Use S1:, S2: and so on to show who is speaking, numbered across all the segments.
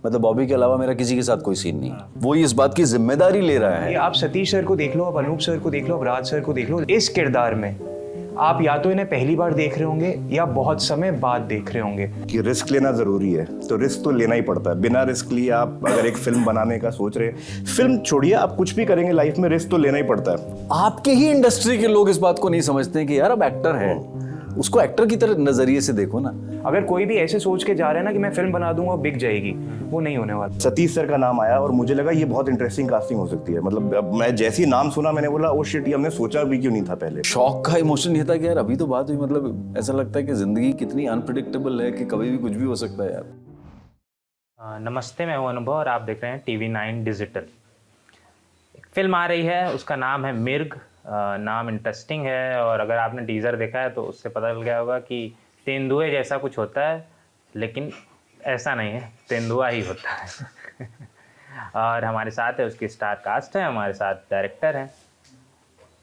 S1: मतलब बॉबी के अलावा मेरा किसी के साथ कोई सीन नहीं है। वो इस बात की जिम्मेदारी ले रहा है।
S2: ये आप सतीश सर को देख लो, आप अनूप सर को देख लो, आप राज सर को देख लो, इस किरदार में आप या तो इन्हें पहली बार देख रहे होंगे या बहुत समय बाद देख रहे होंगे।
S3: कि रिस्क लेना जरूरी है, तो रिस्क तो लेना ही पड़ता है। बिना रिस्क लिए आप अगर एक फिल्म बनाने का सोच रहे हैं, फिल्म छोड़िए, आप कुछ भी करेंगे लाइफ में, रिस्क तो लेना ही पड़ता है।
S1: आपके ही इंडस्ट्री के लोग इस बात को नहीं समझते हैं कि यार अब एक्टर है, उसको एक्टर की तरह नजरिए से देखो ना।
S2: अगर कोई भी ऐसे सोच के जा रहे हैं ना कि मैं फिल्म बना दूंगा बिक जाएगी, वो नहीं होने वाला।
S3: सतीश सर का नाम आया और मुझे लगा ये बहुत इंटरेस्टिंग कास्टिंग हो सकती है। मतलब अब मैं जैसे ही नाम सुना मैंने बोला ओ शिट, ये हमने सोचा भी क्यों नहीं था पहले।
S1: शौक का इमोशन ये था कि यार अभी तो बात हुई, मतलब ऐसा लगता है कि जिंदगी कितनी अनप्रिडिक्टेबल है कि कभी भी कुछ भी हो सकता है यार।
S4: नमस्ते, मैं हूं अनुभव और आप देख रहे हैं TV9 डिजिटल। एक फिल्म आ रही है, उसका नाम है मिर्ग। नाम इंटरेस्टिंग है और अगर आपने टीज़र देखा है तो उससे पता चल गया होगा कि तेंदुए जैसा कुछ होता है, लेकिन ऐसा नहीं है, तेंदुआ ही होता है। और हमारे साथ है उसकी स्टार कास्ट है, हमारे साथ डायरेक्टर हैं।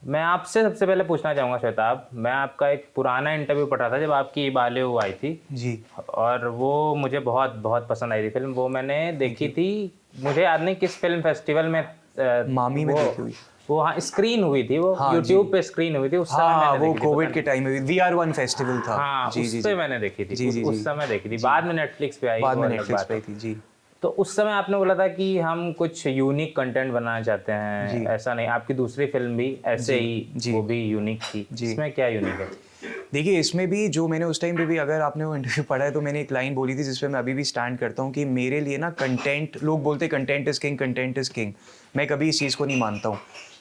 S4: मैं आपसे सबसे पहले पूछना चाहूँगा श्वेताब, मैं आपका एक पुराना इंटरव्यू पढ़ रहा था जब आपकी बाल्यो आई थी
S2: जी।
S4: और वो मुझे बहुत बहुत पसंद आई थी फिल्म। वो मैंने देखी थी, मुझे याद नहीं किस फिल्म फेस्टिवल में,
S2: मामी में देखी हुई।
S4: वो हाँ स्क्रीन हुई थी, वो
S2: हाँ,
S4: यूट्यूब पे स्क्रीन हुई थी उस समय
S2: हाँ,
S4: मैंने
S2: वो
S4: देखी थी,
S2: कोविड
S4: पता
S2: के टाइम में VR1 फेस्टिवल था।
S4: हाँ
S2: जी जी
S4: उस पे मैंने देखी थी।
S2: जी, जी,
S4: उस
S2: जी।
S4: समय देखी थी, बाद में नेटफ्लिक्स पे आई,
S2: बाद
S4: वो
S2: में
S4: अलग
S2: नेटफ्लिक्स
S4: बात
S2: पे
S4: है।
S2: थी। जी
S4: तो उस समय आपने बोला था कि हम कुछ यूनिक कंटेंट बनाना चाहते हैं।
S2: जी।
S4: ऐसा नहीं, आपकी दूसरी फिल्म भी ऐसे ही वो भी यूनिक थी।
S2: जी।
S4: इसमें क्या यूनिक है?
S2: देखिए, इसमें भी जो मैंने उस टाइम पे भी, अगर आपने वो इंटरव्यू पढ़ा है तो मैंने एक लाइन बोली थी जिस पे मैं अभी भी स्टैंड करता हूँ कि मेरे लिए ना कंटेंट, लोग बोलते content is king, content is king, मैं कभी इस चीज़ को नहीं मानता हूँ।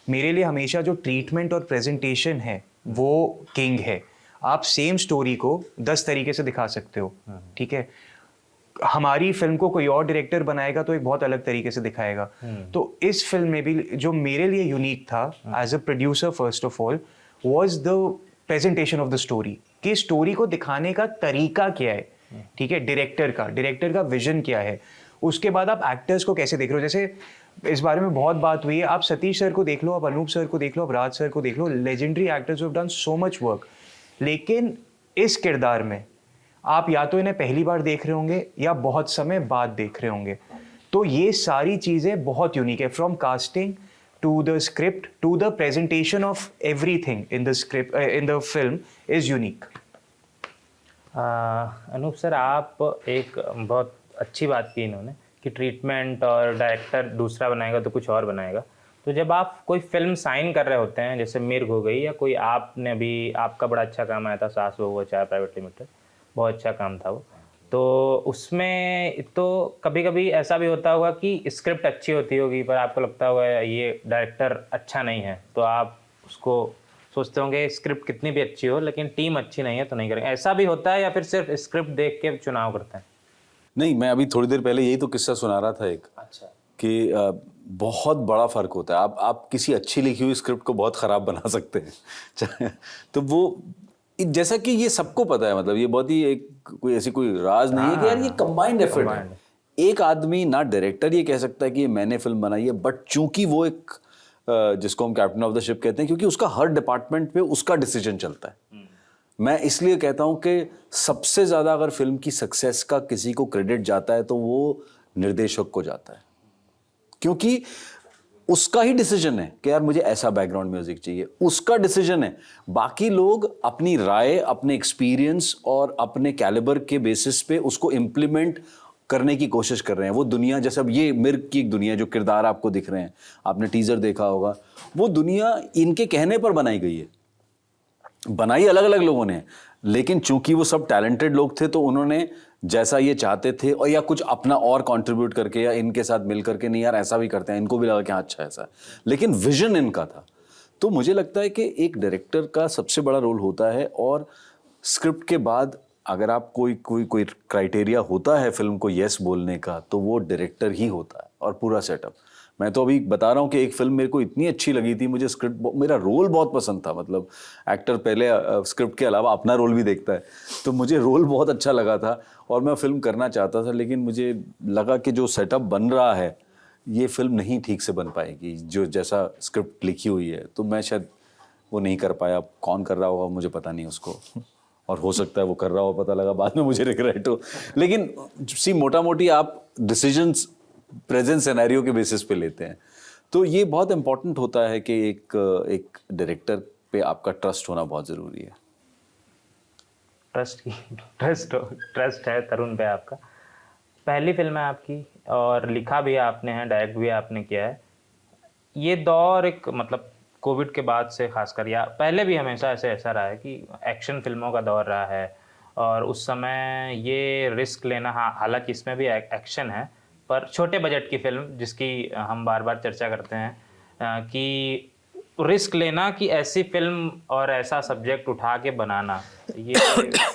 S2: मेरे लिए हमेशा जो ट्रीटमेंट और प्रेजेंटेशन है वो किंग है। आप सेम स्टोरी को 10 तरीके से दिखा सकते हो, ठीक है। हमारी फिल्म को कोई और डायरेक्टर बनाएगा तो एक बहुत अलग तरीके से दिखाएगा। तो इस फिल्म में भी जो मेरे लिए यूनिक था as a producer first of all was the presentation of the story, कि स्टोरी को दिखाने का तरीका क्या है, ठीक है, डायरेक्टर का विजन क्या है। उसके बाद आप एक्टर्स को कैसे देख रहे हो, जैसे इस बारे में बहुत बात हुई है। आप सतीश सर को देख लो, आप अनूप सर को देख लो, आप राज सर को देख लो, legendary actors have done so much work, लेकिन इस किरदार में आप या तो इन्हें पहली बार देख रहे होंगे या बहुत समय बाद देख रहे होंगे। तो ये सारी चीज़ें बहुत यूनिक है, from casting to the script to the presentation of everything in the script, in the film is unique.
S4: Anup sir, आप एक बहुत अच्छी बात की इन्होंने कि ट्रीटमेंट और डायरेक्टर दूसरा बनाएगा तो कुछ और बनाएगा। तो जब आप कोई फिल्म साइन कर रहे होते हैं, जैसे मिर्ग हो गई, या कोई आपने भी, आपका बड़ा अच्छा काम आया था सास बहू चाय प्राइवेट लिमिटेड, बहुत अच्छा काम था वो, तो उसमें तो कभी कभी ऐसा भी होता होगा कि स्क्रिप्ट अच्छी होती होगी पर आपको लगता होगा ये डायरेक्टर अच्छा नहीं है, तो आप उसको सोचते होंगे स्क्रिप्ट कितनी भी अच्छी हो लेकिन टीम अच्छी नहीं है तो नहीं करेंगे। ऐसा भी होता है या फिर सिर्फ स्क्रिप्ट देख के चुनाव करते हैं?
S1: नहीं, मैं अभी थोड़ी देर पहले यही तो किस्सा सुना रहा था एक।
S4: अच्छा।
S1: कि बहुत बड़ा फर्क होता है। आप किसी अच्छी लिखी हुई स्क्रिप्ट को बहुत खराब बना सकते हैं। तो वो जैसा कि ये सबको पता है, मतलब ये बहुत ही एक कोई ऐसी कोई राज नहीं है कि यार ये कंबाइंड एफर्ट है। एक आदमी ना डायरेक्टर ये कह सकता है कि ये मैंने फिल्म बनाई है, बट चूंकि वो एक जिसको हम कैप्टन ऑफ द शिप कहते हैं, क्योंकि उसका हर डिपार्टमेंट पे उसका डिसीजन चलता है। मैं इसलिए कहता हूं कि सबसे ज्यादा अगर फिल्म की सक्सेस का किसी को क्रेडिट जाता है तो वो निर्देशक को जाता है, क्योंकि उसका ही डिसीजन है कि यार मुझे ऐसा बैकग्राउंड म्यूजिक चाहिए, उसका डिसीजन है। बाकी लोग अपनी राय, अपने एक्सपीरियंस और अपने कैलिबर के बेसिस पे उसको इम्प्लीमेंट करने की कोशिश कर रहे हैं। वो दुनिया, जैसे अब ये मिर्ग की एक दुनिया, जो किरदार आपको दिख रहे हैं, आपने टीजर देखा होगा, वो दुनिया इनके कहने पर बनाई गई है। बनाई अलग अलग लोगों ने, लेकिन चूंकि वो सब टैलेंटेड लोग थे तो उन्होंने जैसा ये चाहते थे और या कुछ अपना और कंट्रीब्यूट करके या इनके साथ मिल करके, नहीं यार ऐसा भी करते हैं, इनको भी लगा कि हाँ अच्छा ऐसा है, लेकिन विजन इनका था। तो मुझे लगता है कि एक डायरेक्टर का सबसे बड़ा रोल होता है, और स्क्रिप्ट के बाद अगर आप कोई क्राइटेरिया होता है फिल्म को यस बोलने का, तो वो डायरेक्टर ही होता है और पूरा सेटअप। मैं तो अभी बता रहा हूँ कि एक फिल्म मेरे को इतनी अच्छी लगी थी, मुझे स्क्रिप्ट, मेरा रोल बहुत पसंद था। मतलब एक्टर पहले स्क्रिप्ट के अलावा अपना रोल भी देखता है, तो मुझे रोल बहुत अच्छा लगा था और मैं फिल्म करना चाहता था, लेकिन मुझे लगा कि जो सेटअप बन रहा है ये फिल्म नहीं ठीक से बन पाएगी, जो जैसा स्क्रिप्ट लिखी हुई है, तो मैं शायद वो नहीं कर पाया। कौन कर रहा होगा मुझे पता नहीं उसको। और हो सकता है वो कर रहा हो, पता लगा बाद में मुझे रिग्रेट हो। लेकिन सी मोटा मोटी आप डिसीजंस प्रेजेंट सिनेरियो के बेसिस पे लेते हैं, तो ये बहुत इंपॉर्टेंट होता है कि एक डायरेक्टर पे आपका ट्रस्ट होना बहुत ज़रूरी है।
S4: ट्रस्ट है तरुण पे आपका। पहली फिल्म है आपकी और लिखा भी आपने है, डायरेक्ट भी आपने किया है। ये दौर एक मतलब कोविड के बाद से खासकर, या पहले भी हमेशा ऐसा रहा है कि एक्शन फिल्मों का दौर रहा है, और उस समय ये रिस्क लेना, हाँ हालांकि इसमें भी एक्शन है पर छोटे बजट की फिल्म जिसकी हम बार बार चर्चा करते हैं कि रिस्क लेना कि ऐसी फिल्म और ऐसा सब्जेक्ट उठा के बनाना, ये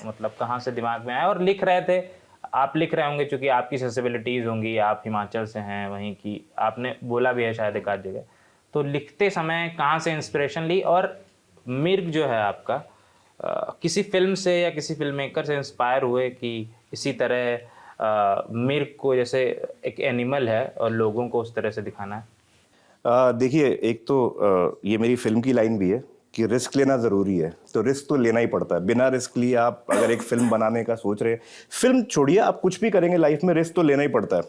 S4: मतलब कहाँ से दिमाग में आया? और लिख रहे थे, आप लिख रहे होंगे क्योंकि आपकी सेंसिबिलिटीज़ होंगी, आप हिमाचल से हैं, वहीं की आपने बोला भी है शायद एक आध जगह, तो लिखते समय कहाँ से इंस्पिरेशन ली? और मिर्ग जो है आपका किसी फिल्म से या किसी फिल्म मेकर से इंस्पायर हुए कि इसी तरह मिर्ग को जैसे एक एनिमल है और लोगों को उस तरह से दिखाना है?
S3: देखिए, एक तो ये मेरी फिल्म की लाइन भी है कि रिस्क लेना ज़रूरी है, तो रिस्क तो लेना ही पड़ता है। बिना रिस्क लिए आप अगर एक फिल्म बनाने का सोच रहे हैं, फिल्म छोड़िए आप कुछ भी करेंगे लाइफ में, रिस्क तो लेना ही पड़ता है।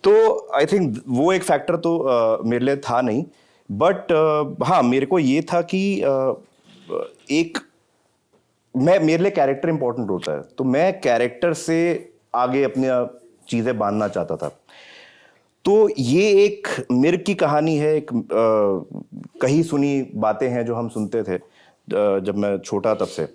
S3: तो आई थिंक वो एक फैक्टर तो मेरे लिए था नहीं, बट हाँ मेरे को ये था कि एक मेरे लिए कैरेक्टर इंपॉर्टेंट होता है, तो मैं कैरेक्टर से आगे अपनी चीज़ें बांधना चाहता था। तो ये एक मिर्ग की कहानी है, एक कही सुनी बातें हैं जो हम सुनते थे जब मैं छोटा तब से।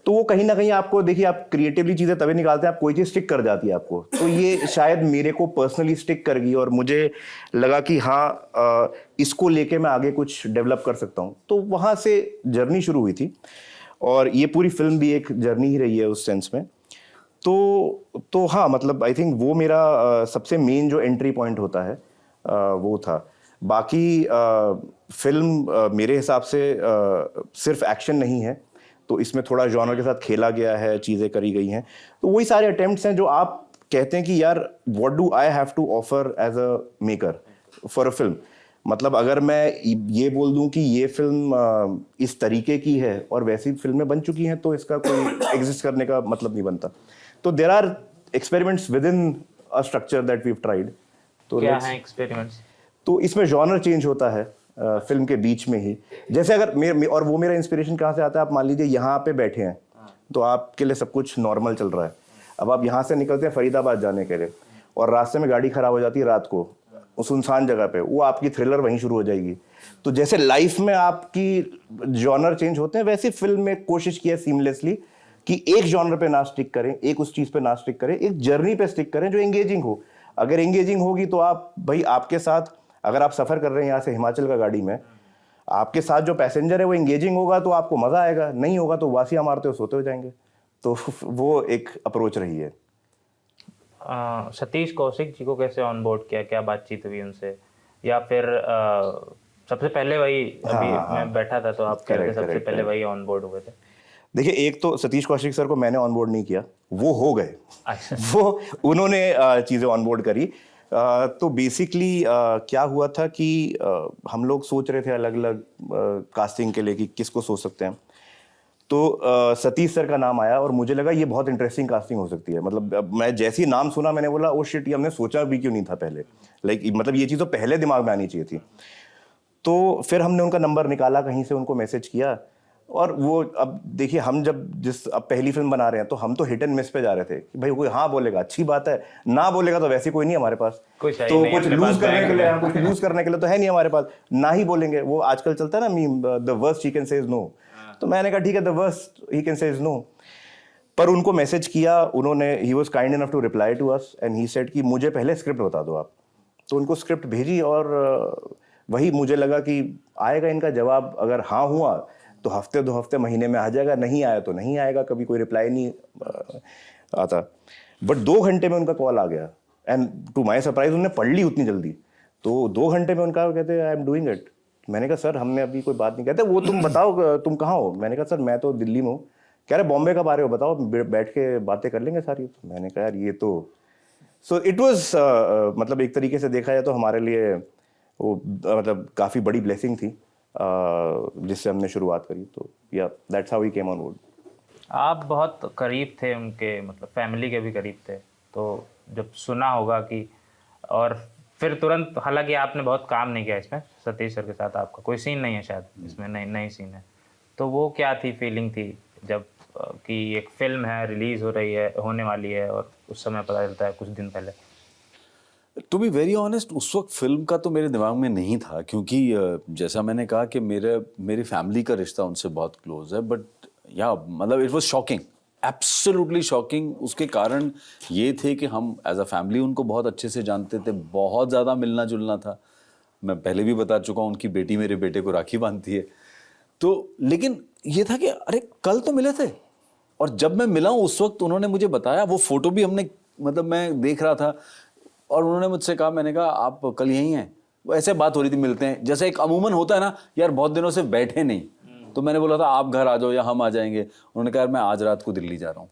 S3: तो वो कहीं ना कहीं आपको, देखिए आप क्रिएटिवली चीज़ें तभी निकालते हैं, आप कोई चीज़ स्टिक कर जाती है आपको, तो ये शायद मेरे को पर्सनली स्टिक कर गई और मुझे लगा कि हाँ इसको लेके मैं आगे कुछ डेवलप कर सकता हूँ। तो वहाँ से जर्नी शुरू हुई थी और ये पूरी फिल्म भी एक जर्नी ही रही है उस सेंस में। तो हाँ मतलब आई थिंक वो मेरा सबसे मेन जो एंट्री पॉइंट होता है वो था। बाकी फिल्म मेरे हिसाब से सिर्फ एक्शन नहीं है, तो इसमें थोड़ा जॉनर के साथ खेला गया है, चीज़ें करी गई हैं। तो वही सारे अटेम्प्ट्स हैं जो आप कहते हैं कि यार what do I have to offer as a maker for a film. मतलब अगर मैं ये बोल दूं कि ये फिल्म इस तरीके की है और वैसी फिल्में बन चुकी हैं, तो इसका कोई एग्जिस्ट करने का मतलब नहीं बनता। तो there are experiments with in a structure that we have tried. तो
S4: क्या है एक्सपेरिमेंट्स?
S3: तो इसमें जॉनर चेंज होता है फिल्म के बीच में ही। जैसे अगर और वो मेरा इंस्पिरेशन कहाँ से आता है, आप मान लीजिए यहाँ पे बैठे हैं तो आपके लिए सब कुछ नॉर्मल चल रहा है। अब आप यहाँ से निकलते हैं फरीदाबाद जाने के लिए और रास्ते में गाड़ी खराब हो जाती है रात को उस सुनसान जगह पे, वो आपकी थ्रिलर वहीं शुरू हो जाएगी। तो जैसे लाइफ में आपकी जॉनर चेंज होते हैं, वैसे फिल्म में कोशिश किया सीमलेसली कि एक जॉनर पे ना स्टिक करें, एक उस चीज़ पे ना स्टिक करें, एक जर्नी पे स्टिक करें जो एंगेजिंग हो। अगर एंगेजिंग होगी तो आप भाई, आपके साथ अगर आप सफ़र कर रहे हैं यहाँ से हिमाचल का गाड़ी में, आपके साथ जो पैसेंजर है वो एंगेजिंग होगा तो आपको मज़ा आएगा, नहीं होगा तो वासियाँ मारते हो सोते हो जाएंगे। तो वो एक अप्रोच रही है।
S4: सतीश कौशिक जी को कैसे ऑन बोर्ड किया, क्या बातचीत हुई उनसे? या फिर सबसे पहले वही अभी मैं बैठा था तो आप कह रहे थे सबसे पहले वही ऑन बोर्ड हुए थे?
S3: देखिए, एक तो सतीश कौशिक सर को मैंने ऑन बोर्ड नहीं किया, वो हो गए।
S4: अच्छा।
S3: वो उन्होंने चीज़ें ऑन बोर्ड करी। तो बेसिकली क्या हुआ था कि हम लोग सोच रहे थे अलग अलग कास्टिंग के लिए कि किसको सोच सकते हैं। तो सतीश सर का नाम आया और मुझे लगा ये बहुत इंटरेस्टिंग कास्टिंग हो सकती है। मतलब मैं जैसे ही नाम सुना मैंने बोला ओ शिट, ये हमने सोचा भी क्यों नहीं था पहले। मतलब ये चीज़ तो पहले दिमाग में आनी चाहिए थी। तो फिर हमने उनका नंबर निकाला, कहीं से उनको मैसेज किया और वो, अब देखिए हम अब पहली फिल्म बना रहे हैं तो हम तो हिट एंड मिस पे जा रहे थे कि भाई कोई हाँ बोलेगा अच्छी बात है, ना बोलेगा तो वैसे कोई नहीं हमारे पास, तो कुछ लूज करने के लिए तो है नहीं हमारे पास, ना ही बोलेंगे। वो आजकल चलता है ना meme, the worst he can say is no. तो मैंने कहा ठीक है, the worst he can say is no. पर उनको मैसेज किया उन्होंने, he was kind enough to reply to us and he said कि मुझे पहले स्क्रिप्ट बता दो आप। तो उनको स्क्रिप्ट भेजी और वही मुझे लगा कि आएगा इनका जवाब, अगर हाँ हुआ तो हफ्ते 2 हफ्ते महीने में आ जाएगा, नहीं आया तो नहीं आएगा, कभी कोई रिप्लाई नहीं आता। बट 2 घंटे में उनका कॉल आ गया एंड टू माय सरप्राइज उन्होंने पढ़ ली उतनी जल्दी। तो 2 घंटे में उनका कहते आई एम डूइंग इट। मैंने कहा सर हमने अभी कोई बात नहीं, कहते वो तुम बताओ तुम कहाँ हो। मैंने कहा सर मैं तो दिल्ली में हूँ। कह रहे बॉम्बे कब आ रहे हो बताओ, बैठ के बातें कर लेंगे सारी। मैंने कहा यार ये तो सो इट वॉज मतलब एक तरीके से देखा जाए तो हमारे लिए वो मतलब काफ़ी बड़ी ब्लेसिंग थी जिससे हमने शुरुआत करी। तो yeah that's how we came on board.
S4: आप बहुत करीब थे उनके, मतलब फैमिली के भी करीब थे, तो जब सुना होगा कि, और फिर तुरंत, हालांकि आपने बहुत काम नहीं किया इसमें सतीश सर के साथ, आपका कोई सीन नहीं है शायद इसमें, नई सीन है, तो वो क्या थी फीलिंग थी जब कि एक फिल्म है, रिलीज हो रही है, होने वाली है, और उस समय पता चलता है कुछ दिन पहले?
S1: टू बी वेरी ऑनेस्ट, उस वक्त फिल्म का तो मेरे दिमाग में नहीं था, क्योंकि जैसा मैंने कहा कि मेरी फैमिली का रिश्ता उनसे बहुत क्लोज है, बट या मतलब it was shocking, absolutely shocking. उसके कारण ये थे कि हम एज अ फैमिली उनको बहुत अच्छे से जानते थे, बहुत ज़्यादा मिलना जुलना था। मैं पहले भी बता चुका हूँ, उनकी बेटी मेरे बेटे को राखी बांधती है। तो लेकिन ये था कि अरे कल तो मिले थे, और जब मैं मिला हूँ उस वक्त उन्होंने मुझे बताया, वो फोटो भी हमने, मतलब मैं देख रहा था और उन्होंने मुझसे कहा, मैंने कहा आप कल यहीं हैं? वो ऐसे बात हो रही थी, मिलते हैं, जैसे एक अमूमन होता है ना यार, बहुत दिनों से बैठे नहीं, तो मैंने बोला था आप घर आ जाओ या हम आ जाएंगे। उन्होंने कहा यार मैं आज रात को दिल्ली जा रहा हूँ,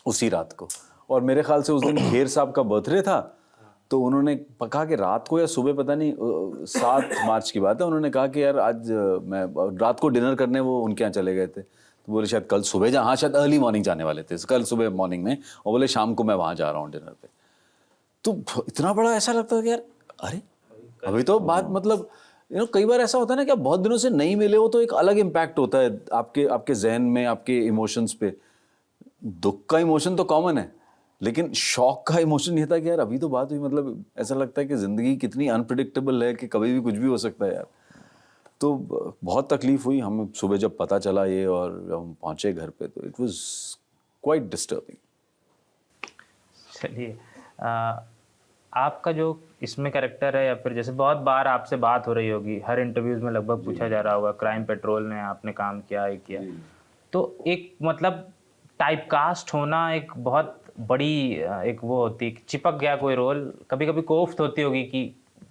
S1: उसी रात को। और मेरे ख्याल से उस दिन खेर साहब का बर्थडे था, तो उन्होंने कहा कि रात को या सुबह, पता नहीं, 7 मार्च की बात है, उन्होंने कहा कि यार आज मैं रात को डिनर करने वो उनके यहाँ चले गए थे, तो बोले शायद कल सुबह हाँ शायद अर्ली मॉर्निंग जाने वाले थे, कल सुबह मॉर्निंग में, और बोले शाम को मैं वहाँ जा रहा हूँ डिनर पे। तो इतना बड़ा ऐसा लगता है कि यार अरे अभी तो बात, मतलब कई बार ऐसा होता है ना कि आप बहुत दिनों से नहीं मिले हो, तो एक अलग इम्पैक्ट होता है आपके जहन में, आपके इमोशंस पे। दुख का इमोशन तो कॉमन है, लेकिन शॉक का इमोशन ये था कि यार अभी तो बात हुई, मतलब ऐसा लगता है कि ज़िंदगी कितनी अनप्रिडिक्टेबल है कि कभी भी कुछ भी हो सकता है यार। तो बहुत तकलीफ हुई हमें सुबह जब पता चला ये, और हम पहुँचे घर पे, तो इट वाज क्वाइट डिस्टर्बिंग।
S4: चलिए, आपका जो इसमें कैरेक्टर है, या फिर जैसे बहुत बार आपसे बात हो रही होगी, हर इंटरव्यूज में लगभग पूछा जा रहा होगा, क्राइम पेट्रोल में आपने काम किया, ये किया, तो एक मतलब टाइपकास्ट होना एक बहुत बड़ी एक वो होती है, चिपक गया कोई रोल, कभी कभी कोफ्त होती होगी कि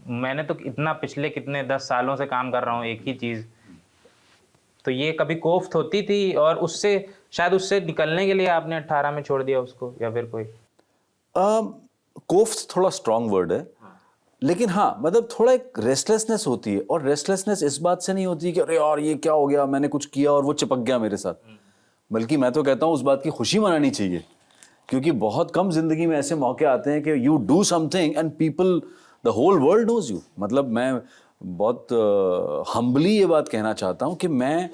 S4: मैंने तो इतना पिछले कितने 10 सालों से काम कर रहा हूँ एक ही चीज़, तो ये कभी कोफ्त होती थी, और उससे शायद उससे निकलने के लिए आपने 18 में छोड़ दिया उसको, या फिर कोई?
S1: कोफ्त थोड़ा स्ट्रॉन्ग वर्ड है, लेकिन हाँ मतलब थोड़ा एक रेस्टलेसनेस होती है, और रेस्टलेसनेस इस बात से नहीं होती कि अरे यार ये क्या हो गया, मैंने कुछ किया और वो चिपक गया मेरे साथ, बल्कि मैं तो कहता हूँ उस बात की खुशी मनानी चाहिए, क्योंकि बहुत कम जिंदगी में ऐसे मौके आते हैं कि you do something and people, the whole world knows you. मतलब मैं बहुत हम्बली ये बात कहना चाहता हूँ कि मैं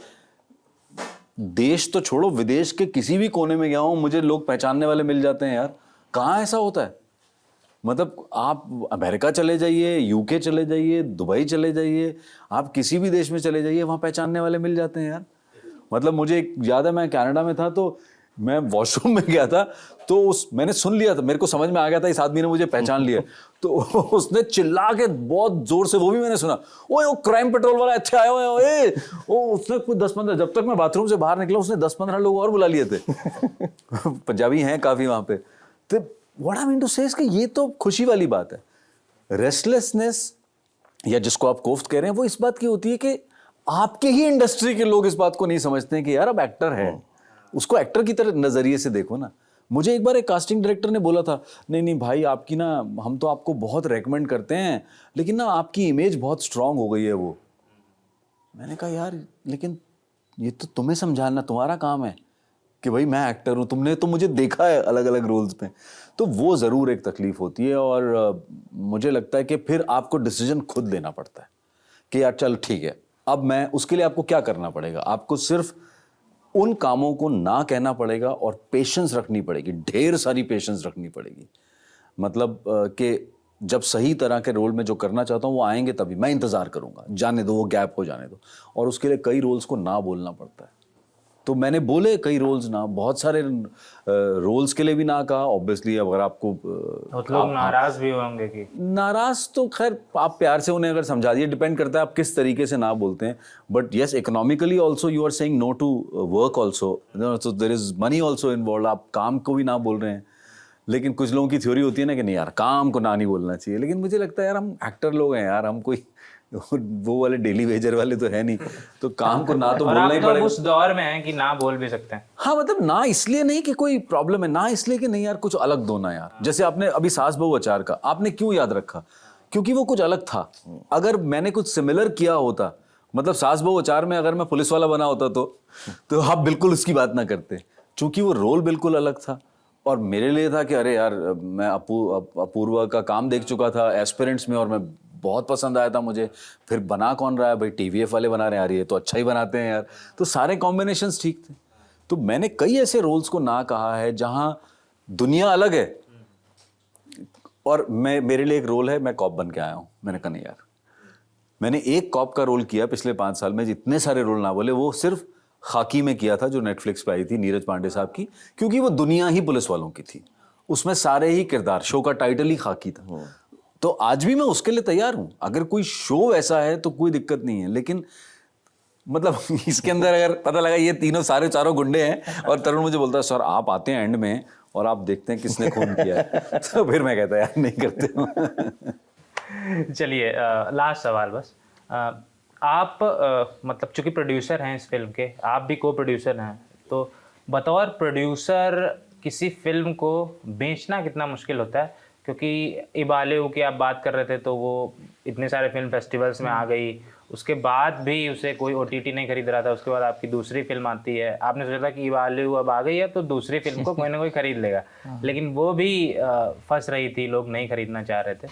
S1: देश तो छोड़ो, विदेश के किसी भी कोने में गया हूँ, मुझे लोग पहचानने वाले मिल जाते हैं यार। कहाँ ऐसा होता है? मतलब आप अमेरिका चले जाइए, यूके चले जाइए, दुबई चले जाइए, आप किसी भी देश में चले जाइए, वहाँ पहचानने वाले मिल जाते हैं यार। मतलब मुझे एक याद है, मैं कनाडा में था, तो मैं वॉशरूम में गया था, तो मैंने सुन लिया था, मेरे को समझ में आ गया था इस आदमी ने मुझे पहचान लिया, तो उसने चिल्ला के बहुत जोर से, वो भी मैंने सुना, ओए वो क्राइम पेट्रोल वाला अच्छा आया हुआ है, उसने कुछ 10-15, जब तक मैं बाथरूम से बाहर निकला उसने 10-15 लोग और बुला लिए थे। पंजाबी हैं काफी वहां पे। तो व्हाट आई मीन टू से कि ये तो खुशी वाली बात है। रेस्टलेसनेस या जिसको आप कोफ्त कह रहे हैं, वो इस बात की होती है कि आपके ही इंडस्ट्री के लोग इस बात को नहीं समझते हैं कि यार अब एक्टर है, उसको एक्टर की तरह नजरिए से देखो ना। मुझे एक बार एक कास्टिंग डायरेक्टर ने बोला था, नहीं नहीं भाई आपकी ना, हम तो आपको बहुत रेकमेंड करते हैं, लेकिन ना आपकी इमेज बहुत स्ट्रांग हो गई है वो। मैंने कहा यार लेकिन ये तो तुम्हें समझाना, तुम्हारा काम है कि भाई मैं एक्टर हूँ, तुमने तो मुझे देखा है अलग अलग रोल्स में। तो वो ज़रूर एक तकलीफ होती है, और मुझे लगता है कि फिर आपको डिसीजन खुद लेना पड़ता है कि यार चल ठीक है, अब मैं, उसके लिए आपको क्या करना पड़ेगा, आपको सिर्फ उन कामों को ना कहना पड़ेगा और पेशेंस रखनी पड़ेगी, ढेर सारी पेशेंस रखनी पड़ेगी। मतलब कि जब सही तरह के रोल में जो करना चाहता हूँ वो आएंगे, तभी मैं इंतज़ार करूँगा, जाने दो वो गैप हो जाने दो, और उसके लिए कई रोल्स को ना बोलना पड़ता है। तो मैंने बोले कई रोल्स ना, बहुत सारे रोल्स के लिए भी ना कहा। ऑब्वियसली अगर आपको
S4: लोग नाराज भी होंगे कि,
S1: नाराज तो खैर आप प्यार से उन्हें अगर समझा दिए, डिपेंड करता है आप किस तरीके से ना बोलते हैं। But yes, economically also you are saying no to work also, so there is money also involve. आप काम को भी ना बोल रहे हैं, लेकिन कुछ लोगों की थ्योरी होती है ना कि नहीं यार काम को ना नहीं बोलना चाहिए, लेकिन मुझे लगता है यार हम एक्टर लोग हैं यार, हम कोई वो वाले डेली वेजर वाले तो है नहीं, तो काम को ना तो बोलना ही पड़ेगा।
S4: उस दौर में है कि ना बोल भी सकते हैं।
S1: हाँ मतलब ना इसलिए नहीं कि कोई प्रॉब्लम है, ना इसलिए कि नहीं यार कुछ अलग दो ना यार। जैसे आपने अभी सास बहू अचार का आपने क्यों याद रखा, क्योंकि वो कुछ अलग था। अगर मैंने कुछ सिमिलर किया होता, मतलब सास बहू अचार में अगर मैं पुलिस वाला बना होता तो आप बिल्कुल उसकी बात ना करते। चूंकि वो रोल बिल्कुल अलग था और मेरे लिए था कि अरे यार मैं अपूर्वा का काम देख चुका था एस्पिरेंट्स में और मैं बहुत पसंद आया था मुझे। फिर बना कौन रहा है भाई, टीवीएफ वाले बना रहे हैं यार, ये तो अच्छा ही बनाते हैं यार। तो सारे कॉम्बिनेशंस ठीक थे। तो मैंने कई ऐसे रोल्स को ना कहा है जहां दुनिया अलग है और मेरे लिए एक रोल है, मैं कॉप बन के आया हूँ। मैंने कहा नहीं यार, मैंने एक कॉप का रोल किया पिछले 5 साल में, जितने सारे रोल ना बोले, वो सिर्फ खाकी में किया था जो नेटफ्लिक्स पे आई थी नीरज पांडे साहब की, क्योंकि वो दुनिया ही पुलिस वालों की थी, उसमें सारे ही किरदार, शो का टाइटल ही खाकी था। तो आज भी मैं उसके लिए तैयार हूं, अगर कोई शो ऐसा है तो कोई दिक्कत नहीं है। लेकिन मतलब इसके अंदर अगर पता लगा ये तीनों चारों गुंडे हैं और तरुण मुझे बोलता है सर आप आते हैं एंड में और आप देखते हैं किसने खून किया है, तो फिर मैं कहता यार नहीं करते।
S4: चलिए लास्ट सवाल बस। आप मतलब चूंकि प्रोड्यूसर हैं इस फिल्म के, आप भी को प्रोड्यूसर हैं, तो बतौर प्रोड्यूसर किसी फिल्म को बेचना कितना मुश्किल होता है? क्योंकि इबालेऊ की आप बात कर रहे थे तो वो इतने सारे फिल्म फेस्टिवल्स में आ गई, उसके बाद भी उसे कोई ओटीटी नहीं खरीद रहा था, उसके बाद आपकी दूसरी फिल्म आती है, आपने सोचा था कि इबालेऊ अब आ गई है तो दूसरी फिल्म को कोई ना कोई खरीद लेगा, लेकिन वो भी फंस रही थी, लोग नहीं खरीदना चाह रहे थे।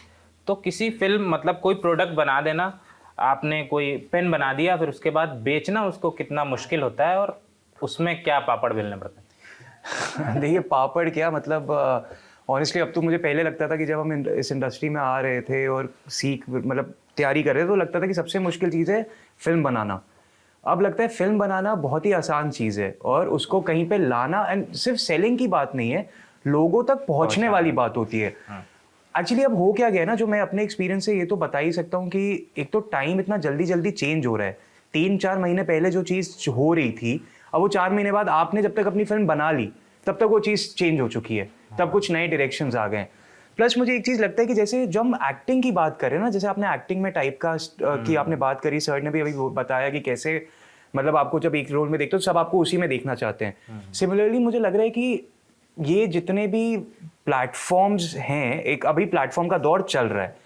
S4: तो किसी फिल्म मतलब कोई प्रोडक्ट बना देना, आपने कोई पेन बना दिया, फिर उसके बाद बेचना उसको कितना मुश्किल होता है और उसमें क्या पापड़ बेलने पड़ते हैं?
S2: देखिए पापड़ क्या मतलब, ऑनेस्टली अब तो मुझे पहले लगता था कि जब हम इस इंडस्ट्री में आ रहे थे और मतलब तैयारी कर रहे थे तो लगता था कि सबसे मुश्किल चीज़ है फिल्म बनाना। अब लगता है फिल्म बनाना बहुत ही आसान चीज़ है और उसको कहीं पे लाना, एंड सिर्फ सेलिंग की बात नहीं है, लोगों तक पहुंचने वाली बात होती है। एक्चुअली अब हो क्या गया ना, जो मैं अपने एक्सपीरियंस से ये तो बता ही सकता हूँ कि एक तो टाइम इतना जल्दी जल्दी चेंज हो रहा है। 3-4 महीने पहले जो चीज़ हो रही थी, अब वो 4 महीने बाद आपने जब तक अपनी फिल्म बना ली तब तक वो चीज़ चेंज हो चुकी है, तब कुछ नए डायरेक्शंस आ गए। प्लस मुझे एक चीज़ लगता है कि जैसे जब हम एक्टिंग की बात करें ना, जैसे आपने एक्टिंग में टाइपकास्ट की आपने बात करी, सर ने भी अभी बताया कि कैसे मतलब आपको जब एक रोल में देखते हो तो सब आपको उसी में देखना चाहते हैं। सिमिलरली मुझे लग रहा है कि ये जितने भी प्लेटफॉर्म्स हैं, एक अभी प्लेटफॉर्म का दौर चल रहा है,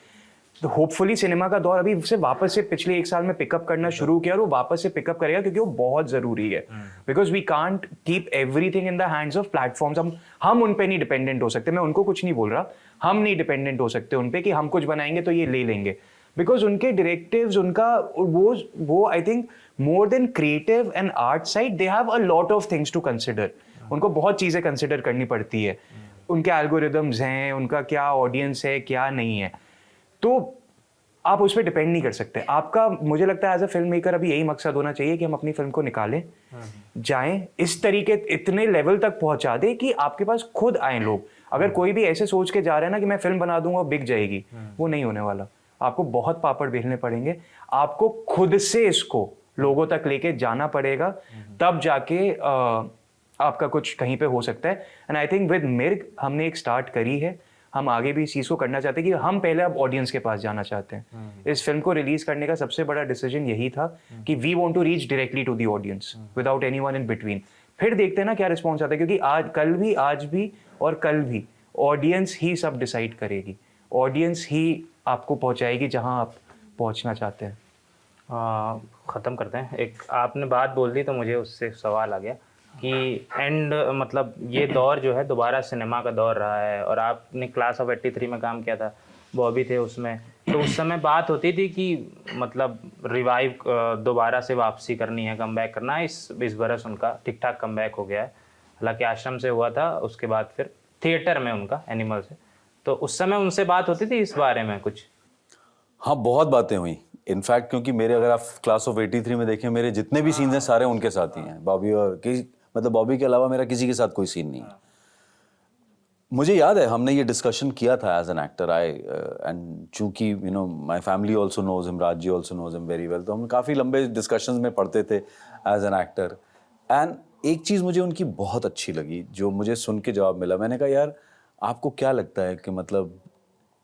S2: तो होपफुली सिनेमा का दौर अभी से वापस से पिछले 1 साल में पिकअप करना शुरू किया और वो वापस से पिकअप करेगा, क्योंकि वो बहुत ज़रूरी है। Because we can't keep everything in the hands of platforms. हम उन पे नहीं डिपेंडेंट हो सकते, मैं उनको कुछ नहीं बोल रहा, हम नहीं डिपेंडेंट हो सकते उन पे कि हम कुछ बनाएंगे तो ये ले लेंगे। बिकॉज उनके डायरेक्टिव्स, उनका वो I think more than creative and art side, they have a lot of things to consider. उनको बहुत चीज़ें कंसिडर करनी पड़ती है, उनके एल्गोरिदम्स हैं, उनका क्या ऑडियंस है क्या नहीं है, तो आप उस पर डिपेंड नहीं कर सकते। आपका मुझे लगता है एज अ फिल्म मेकर अभी यही मकसद होना चाहिए कि हम अपनी फिल्म को निकालें, जाएं इस तरीके इतने लेवल तक पहुंचा दे कि आपके पास खुद आए लोग। अगर कोई भी ऐसे सोच के जा रहा है ना कि मैं फिल्म बना दूंगा बिक जाएगी, वो नहीं होने वाला। आपको बहुत पापड़ बेलने पड़ेंगे, आपको खुद से इसको लोगों तक लेके जाना पड़ेगा, तब जाके आपका कुछ कहीं पे हो सकता है। एंड आई थिंक विद मिर्ग हमने एक स्टार्ट करी है, हम आगे भी इस चीज़ को करना चाहते हैं कि हम पहले अब ऑडियंस के पास जाना चाहते हैं। इस फिल्म को रिलीज करने का सबसे बड़ा डिसीजन यही था कि we want to reach directly to the audience without anyone in between. फिर देखते हैं ना क्या रिस्पॉन्स आता है, क्योंकि आज भी और कल भी ऑडियंस ही सब डिसाइड करेगी, ऑडियंस ही आपको पहुंचाएगी जहां आप पहुंचना चाहते हैं।
S4: ख़त्म करते हैं। एक आपने बात बोल दी तो मुझे उससे सवाल आ गया कि एंड मतलब ये दौर जो है दोबारा सिनेमा का दौर रहा है, और आपने क्लास ऑफ 83 में काम किया था, बॉबी थे उसमें, तो उस समय बात होती थी कि मतलब रिवाइव दोबारा से वापसी करनी है, कमबैक करना है। इस बरस उनका ठीक ठाक कमबैक हो गया है, हालांकि आश्रम से हुआ था, उसके बाद फिर थिएटर में उनका एनिमल से। तो उस समय उनसे बात होती थी इस बारे में कुछ?
S1: हाँ, बहुत बातें हुई इनफैक्ट, क्योंकि मेरे अगर आप क्लास ऑफ 83 में देखें, मेरे जितने भी सीन्स हैं सारे उनके साथ ही हैं। बॉबी और मतलब बॉबी के अलावा मेरा किसी के साथ कोई सीन नहीं है। मुझे याद है हमने ये डिस्कशन किया था एज एन एक्टर, एंड चूंकि you know my family also knows him, Raj ji also knows him very well, तो हम काफ़ी लंबे डिस्कशंस में पढ़ते थे एज एन एक्टर। एंड एक चीज़ मुझे उनकी बहुत अच्छी लगी जो मुझे सुन के जवाब मिला। मैंने कहा यार आपको क्या लगता है कि मतलब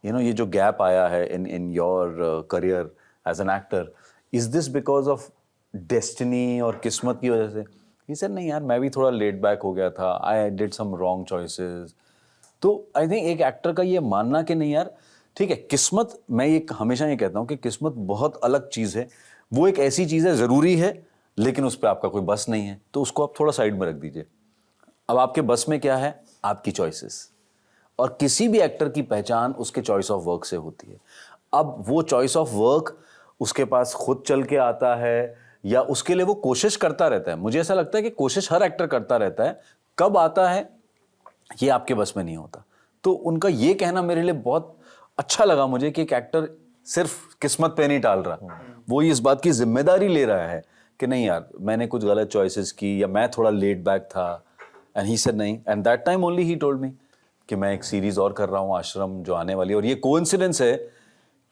S1: यू नो ये जो गैप आया है in your career as an actor, is this because of destiny और किस्मत की वजह से? ही सेड नहीं यार, मैं भी थोड़ा लेट बैक हो गया था, I did some wrong choices. तो आई थिंक एक एक्टर का ये मानना कि नहीं यार ठीक है, किस्मत, मैं ये हमेशा ये कहता हूँ कि किस्मत बहुत अलग चीज़ है, वो एक ऐसी चीज़ है, ज़रूरी है, लेकिन उस पर आपका कोई बस नहीं है, तो उसको आप थोड़ा साइड में रख दीजिए। अब आपके बस में क्या है? आपकी चॉइसेस। और किसी भी एक्टर की पहचान उसके चॉइस ऑफ वर्क से होती है। अब वो चॉइस ऑफ वर्क उसके पास खुद चल के आता है या उसके लिए वो कोशिश करता रहता है। मुझे ऐसा लगता है कि कोशिश हर एक्टर करता रहता है, कब आता है ये आपके बस में नहीं होता। तो उनका ये कहना मेरे लिए बहुत अच्छा लगा मुझे कि एक एक्टर सिर्फ किस्मत पे नहीं टाल रहा, वो इस बात की जिम्मेदारी ले रहा है कि नहीं यार मैंने कुछ गलत चॉइसेस की या मैं थोड़ा लेट बैक था, एंड ही सेड नहीं, and that time only he told me कि मैं एक सीरीज और कर रहा हूँ आश्रम जो आने वाली है। और ये कोइंसिडेंस है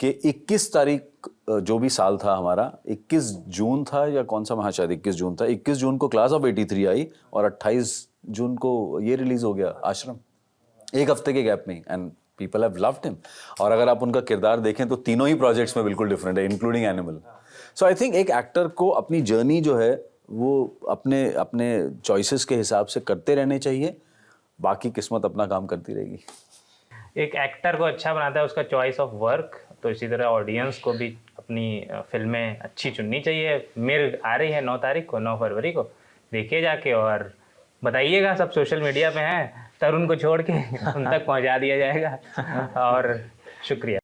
S1: कि 21 तारीख जो भी साल था हमारा, 21 जून था या कौन सा, हाँ शायद 21 जून था, 21 जून को क्लास ऑफ 83 आई और 28 जून को ये रिलीज हो गया आश्रम, एक हफ्ते के गैप में ही, and people have loved him. और अगर आप उनका किरदार देखें तो तीनों ही प्रोजेक्ट्स में बिल्कुल डिफरेंट है, including animal. So I think एक एक्टर को अपनी जर्नी जो है वो अपने अपने चॉइसेस के हिसाब से करते रहने चाहिए, बाकी किस्मत अपना काम करती रहेगी।
S4: एक एक्टर को अच्छा बनाता है उसका चॉइस ऑफ वर्क, तो इसी तरह ऑडियंस को भी अपनी फिल्में अच्छी चुननी चाहिए। मिर्ग आ रही है 9 तारीख को, 9 फरवरी को, देखिए जाके और बताइएगा। सब सोशल मीडिया पे हैं, तरुण को छोड़ के उन तक पहुंचा दिया जाएगा। और शुक्रिया।